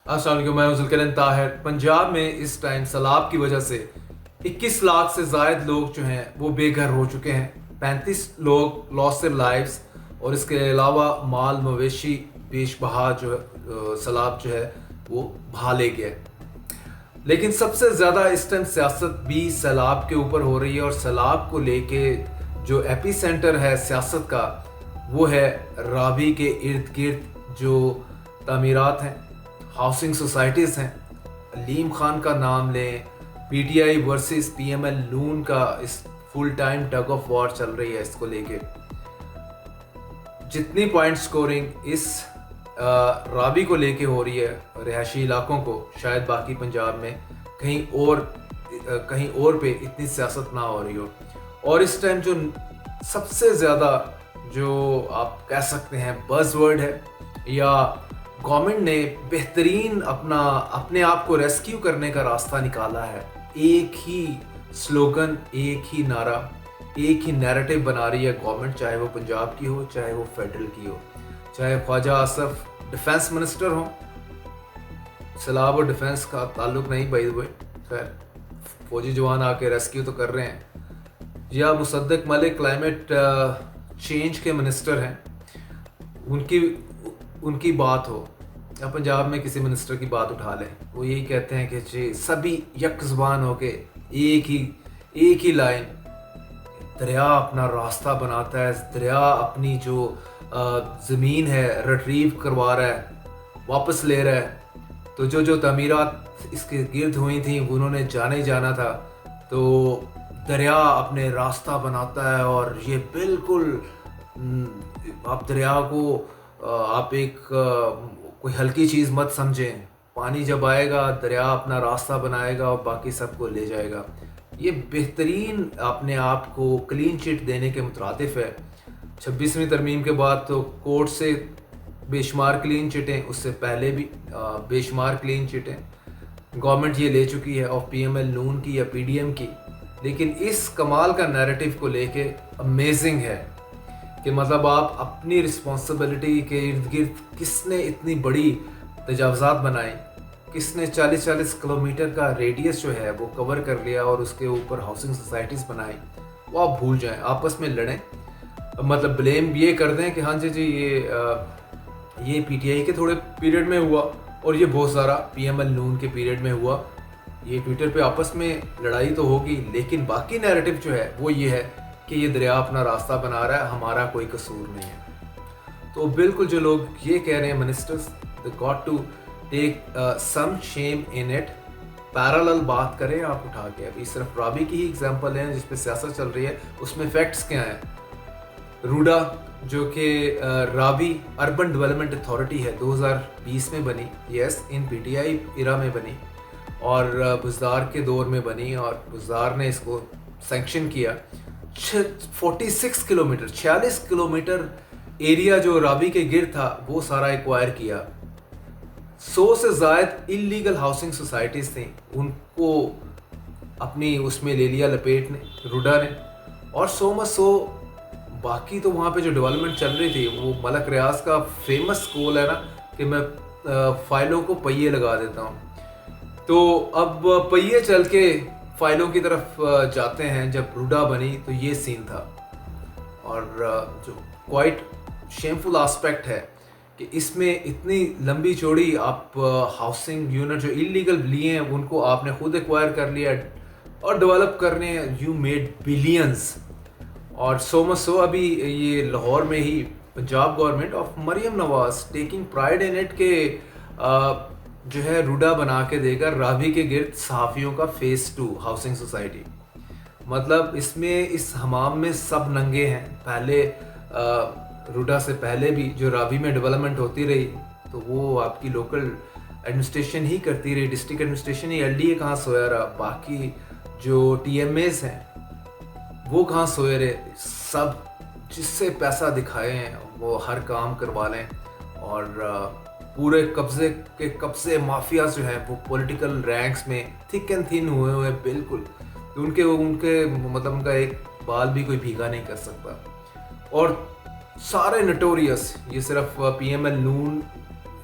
السلام علیکم، میں ذوالکرن طاہر۔ پنجاب میں اس ٹائم سیلاب کی وجہ سے 21 لاکھ سے زائد لوگ جو ہیں وہ بے گھر ہو چکے ہیں۔ 35 لوگ لاس دیئر لائفز، اور اس کے علاوہ مال مویشی بیش بہا جو سیلاب جو ہے وہ بہا لے گیا۔ لیکن سب سے زیادہ اس ٹائم سیاست بھی سیلاب کے اوپر ہو رہی ہے، اور سیلاب کو لے کے جو ایپی سینٹر ہے سیاست کا وہ ہے راوی کے ارد گرد جو تعمیرات ہیں، ہاؤسنگ سوسائٹیز ہیں۔ علیم خان کا نام لیں، P T I versus P M L نون کا اس full time tug of war چل رہی ہے۔ اس کو لے کے جتنی پوائنٹ سکورنگ اس راوی کو لے کے ہو رہی ہے رہائشی علاقوں کو، شاید باقی پنجاب میں کہیں اور پہ اتنی سیاست نہ ہو رہی ہو۔ اور اس ٹائم جو سب سے زیادہ جو آپ کہہ سکتے ہیں بز ورڈ ہے، یا گورنمنٹ نے بہترین اپنے آپ کو ریسکیو کرنے کا راستہ نکالا ہے، ایک ہی سلوگن، ایک ہی نعرہ، ایک ہی نیریٹو بنا رہی ہے گورنمنٹ، چاہے وہ پنجاب کی ہو، چاہے وہ فیڈرل کی ہو، چاہے خواجہ آصف ڈیفنس منسٹر ہوں۔ سیلاب اور ڈیفنس کا تعلق نہیں بائی دا وے، خیر فوجی جوان آ کے ریسکیو تو کر رہے ہیں۔ یا مصدق ملک کلائمیٹ چینج کے منسٹر ہیں، ان کی بات ہو، یا پنجاب میں کسی منسٹر کی بات اٹھا لیں، وہ یہی کہتے ہیں کہ جی سبھی یک زبان ہو کے ایک ہی لائن، دریا اپنا راستہ بناتا ہے، دریا اپنی جو زمین ہے ریٹریو کروا رہا ہے، واپس لے رہا ہے۔ تو جو تعمیرات اس کے گرد ہوئی تھیں انہوں نے جانا تھا، تو دریا اپنے راستہ بناتا ہے۔ اور یہ بالکل آپ دریا کو آپ کوئی ہلکی چیز مت سمجھیں، پانی جب آئے گا دریا اپنا راستہ بنائے گا اور باقی سب کو لے جائے گا۔ یہ بہترین اپنے آپ کو کلین چٹ دینے کے مترادف ہے۔ 26ویں ترمیم کے بعد تو کورٹ سے بے شمار کلین چٹیں، اس سے پہلے بھی بے شمار کلین چٹیں گورنمنٹ یہ لے چکی ہے، آف پی ایم ایل نون کی یا پی ڈی ایم کی۔ لیکن اس کمال کا نیریٹو کو لے کے امیزنگ ہے کہ مطلب آپ اپنی رسپانسبلٹی کے ارد گرد کس نے اتنی بڑی تجاوزات بنائیں، کس نے 40 کلومیٹر کا ریڈیس جو ہے وہ کور کر لیا اور اس کے اوپر ہاؤسنگ سوسائٹیز بنائیں، وہ آپ بھول جائیں، آپس میں لڑیں، مطلب بلیم یہ کر دیں کہ ہاں جی یہ پی ٹی آئی کے تھوڑے پیریڈ میں ہوا اور یہ بہت سارا پی ایم ایل نون کے پیریڈ میں ہوا۔ یہ ٹویٹر پہ آپس میں لڑائی تو ہوگی، لیکن باقی نیریٹو جو ہے وہ یہ ہے کہ یہ دریا اپنا راستہ بنا رہا ہے، ہمارا کوئی قصور نہیں ہے۔ تو بالکل جو لوگ یہ کہہ رہے ہیں ministers, they got to take some shame in it، parallel بات کریں آپ اٹھا کے۔ ابھی صرف راوی کی ہی ایگزامپل ہے جس پہ سیاست چل رہی ہے، اس میں فیکٹس کیا ہیں۔ روڈا جو کہ راوی اربن ڈیولپمنٹ اتھارٹی ہے، 2020 میں بنی، یس ان پی ٹی آئی ایرا میں بنی، اور بزدار کے دور میں بنی، اور بزدار نے اس کو سینکشن کیا۔ 46 کلومیٹر ایریا جو راوی کے گرد تھا وہ سارا ایکوائر کیا۔ 100 سے زائد انلیگل ہاؤسنگ سوسائٹیز تھیں، ان کو اپنی اس میں لے لیا لپیٹ نے روڈا نے، اور 100 باقی تو وہاں پہ جو ڈیولپمنٹ چل رہی تھی، وہ ملک ریاض کا فیمس قول ہے نا کہ میں فائلوں کو پہیے لگا دیتا ہوں۔ تو اب پہیے چل کے فائلوں کی طرف جاتے ہیں۔ جب روڈا بنی تو یہ سین تھا، اور جو کوائٹ شیمفل آسپیکٹ ہے کہ اس میں اتنی لمبی چوڑی آپ ہاؤسنگ یونٹ جو انلیگل لیے ہیں ان کو آپ نے خود ایکوائر کر لیا اور ڈیولپ کرنے ہیں، یو میڈ بلینز۔ اور 100 ابھی یہ لاہور میں ہی Punjab government of Maryam Nawaz taking pride in it کہ جو ہے روڈا بنا کے دے گا راوی کے گرد صحافیوں کا فیس 2 ہاؤسنگ سوسائٹی۔ مطلب اس میں اس حمام میں سب ننگے ہیں۔ پہلے روڈا سے پہلے بھی جو راوی میں ڈیولپمنٹ ہوتی رہی تو وہ آپ کی لوکل ایڈمنسٹریشن ہی کرتی رہی، district administration he, L D A کہاں سویا رہا، باقی جو ٹی ایم ایز ہیں وہ کہاں سوئے رہے۔ سب جس سے پیسہ دکھائے ہیں وہ ہر کام کروا لیں، اور پورے قبضے مافیاز جو ہیں وہ پولیٹیکل رینکس میں تھک اینڈ تھن ہوئے بالکل، ان کے مطلب ان کا ایک بال بھی کوئی بھیگا نہیں کر سکتا۔ اور سارے نٹوریس، یہ صرف پی ایم ایل نون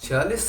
40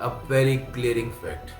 a very glaring fact.